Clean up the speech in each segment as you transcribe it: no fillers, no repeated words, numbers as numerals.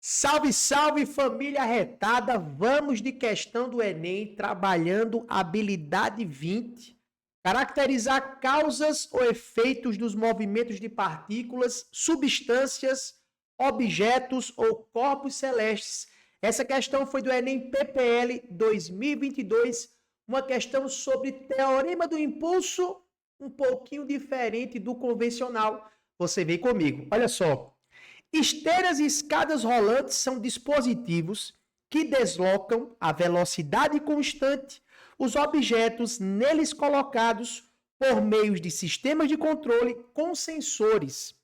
Salve, salve família arretada! Vamos de questão do Enem, trabalhando habilidade 20. Caracterizar causas ou efeitos dos movimentos de partículas, substâncias, objetos ou corpos celestes. Essa questão foi do Enem PPL 2022, uma questão sobre teorema do impulso, um pouquinho diferente do convencional. Você vem comigo. Olha só. Esteiras e escadas rolantes são dispositivos que deslocam a velocidade constante os objetos neles colocados por meio de sistemas de controle com sensores.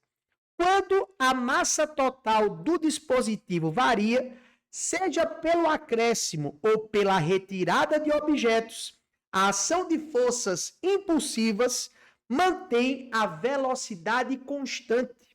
Quando a massa total do dispositivo varia, seja pelo acréscimo ou pela retirada de objetos, a ação de forças impulsivas mantém a velocidade constante.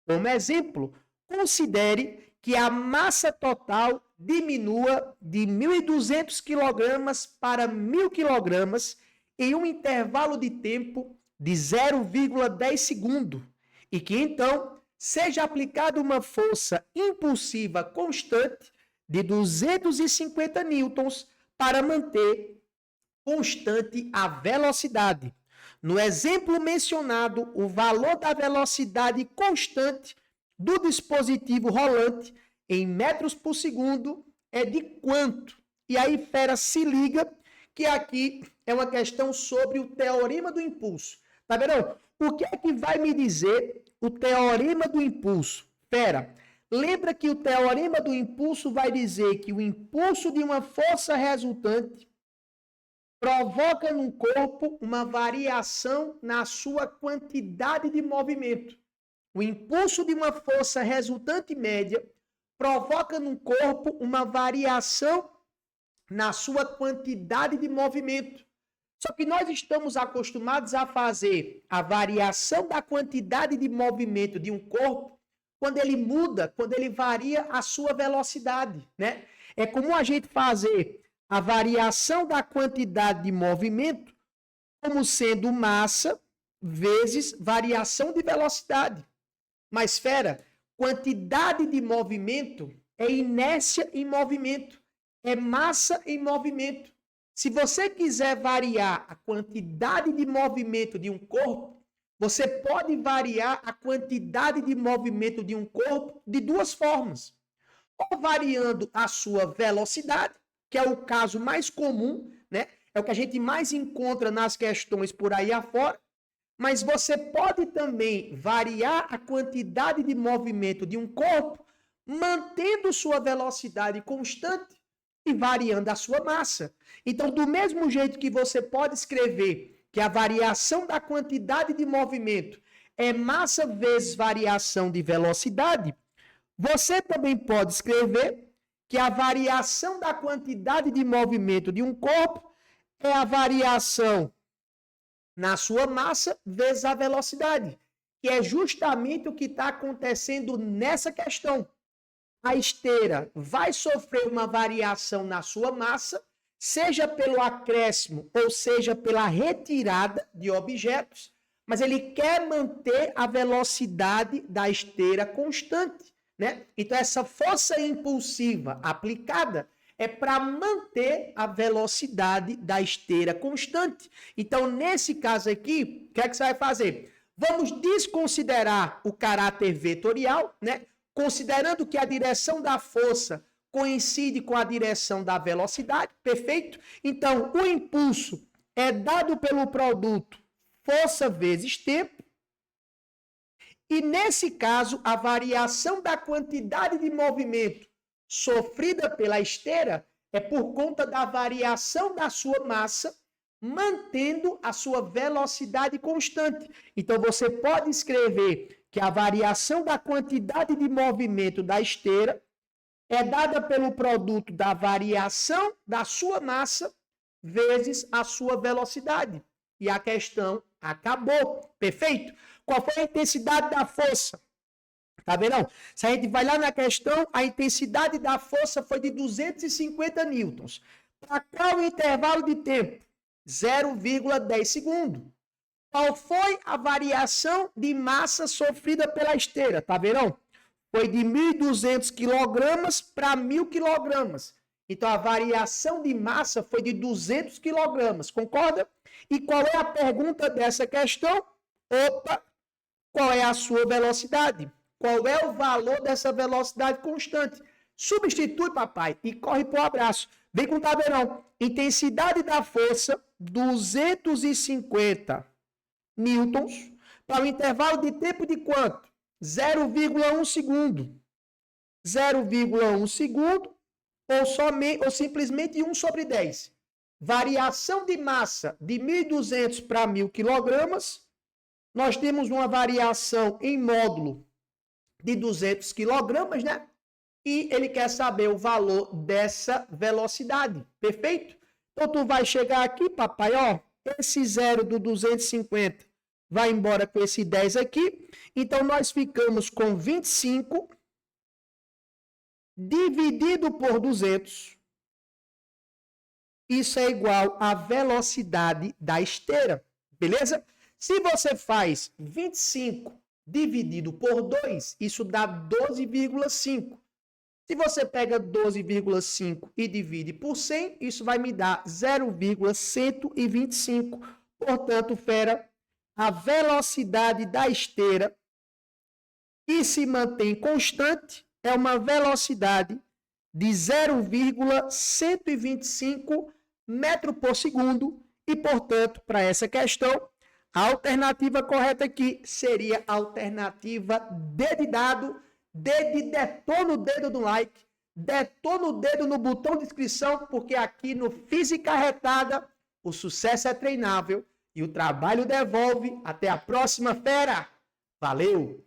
Como exemplo, considere que a massa total diminua de 1.200 kg para 1.000 kg em um intervalo de tempo de 0,10 segundo e que então seja aplicada uma força impulsiva constante de 250 newtons para manter constante a velocidade. No exemplo mencionado, o valor da velocidade constante do dispositivo rolante em metros por segundo é de quanto? E aí, fera, se liga que aqui é uma questão sobre o teorema do impulso. Tá vendo? O que é que vai me dizer o teorema do impulso? Fera, lembra que o teorema do impulso vai dizer que o impulso de uma força resultante provoca no corpo uma variação na sua quantidade de movimento. O impulso de uma força resultante média provoca no corpo uma variação na sua quantidade de movimento. Só que nós estamos acostumados a fazer a variação da quantidade de movimento de um corpo quando ele muda, quando ele varia a sua velocidade, né? É comum a gente fazer a variação da quantidade de movimento como sendo massa vezes variação de velocidade. Mas, fera, quantidade de movimento é inércia em movimento, é massa em movimento. Se você quiser variar a quantidade de movimento de um corpo, você pode variar a quantidade de movimento de um corpo de duas formas. Ou variando a sua velocidade, que é o caso mais comum, né? É o que a gente mais encontra nas questões por aí afora, mas você pode também variar a quantidade de movimento de um corpo, mantendo sua velocidade constante e variando a sua massa. Então, do mesmo jeito que você pode escrever que a variação da quantidade de movimento é massa vezes variação de velocidade, você também pode escrever que a variação da quantidade de movimento de um corpo é a variação na sua massa vezes a velocidade, que é justamente o que está acontecendo nessa questão. A esteira vai sofrer uma variação na sua massa, seja pelo acréscimo ou seja pela retirada de objetos, mas ele quer manter a velocidade da esteira constante, né? Então, essa força impulsiva aplicada é para manter a velocidade da esteira constante. Então, nesse caso aqui, o que é que você vai fazer? Vamos desconsiderar o caráter vetorial, né? Considerando que a direção da força coincide com a direção da velocidade, perfeito? Então, o impulso é dado pelo produto força vezes tempo, e nesse caso, a variação da quantidade de movimento sofrida pela esteira é por conta da variação da sua massa, mantendo a sua velocidade constante. Então, você pode escrever que a variação da quantidade de movimento da esteira é dada pelo produto da variação da sua massa vezes a sua velocidade. E a questão acabou. Perfeito? Qual foi a intensidade da força? Tá vendo? Se a gente vai lá na questão, a intensidade da força foi de 250 newtons. Para qual intervalo de tempo? 0,10 segundos. Qual foi a variação de massa sofrida pela esteira? Tá vendo? foi de 1.200 quilogramas para 1.000 quilogramas. Então, a variação de massa foi de 200 quilogramas, concorda? E qual é a pergunta dessa questão? Opa! Qual é a sua velocidade? Qual é o valor dessa velocidade constante? Substitui, papai, e corre para o abraço. Vem com o tabelão. Intensidade da força, 250 newtons, para o intervalo de tempo de quanto? 0,1 segundo. 0,1 segundo ou simplesmente 1 sobre 10. Variação de massa de 1.200 para 1.000 quilogramas. Nós temos uma variação em módulo de 200 quilogramas, né? E ele quer saber o valor dessa velocidade, perfeito? Então, tu vai chegar aqui, papai, ó, esse 0 do 250 vai embora com esse 10 aqui. Então, nós ficamos com 25 dividido por 200. Isso é igual à velocidade da esteira, beleza? Se você faz 25 dividido por 2, isso dá 12,5. Se você pega 12,5 e divide por 100, isso vai me dar 0,125. Portanto, fera, a velocidade da esteira que se mantém constante é uma velocidade de 0,125 metro por segundo. E, portanto, para essa questão, a alternativa correta aqui seria a alternativa D de dado. Detona o dedo no like, detona o dedo no botão de inscrição, porque aqui no Física Retada o sucesso é treinável e o trabalho devolve. Até a próxima, fera! Valeu!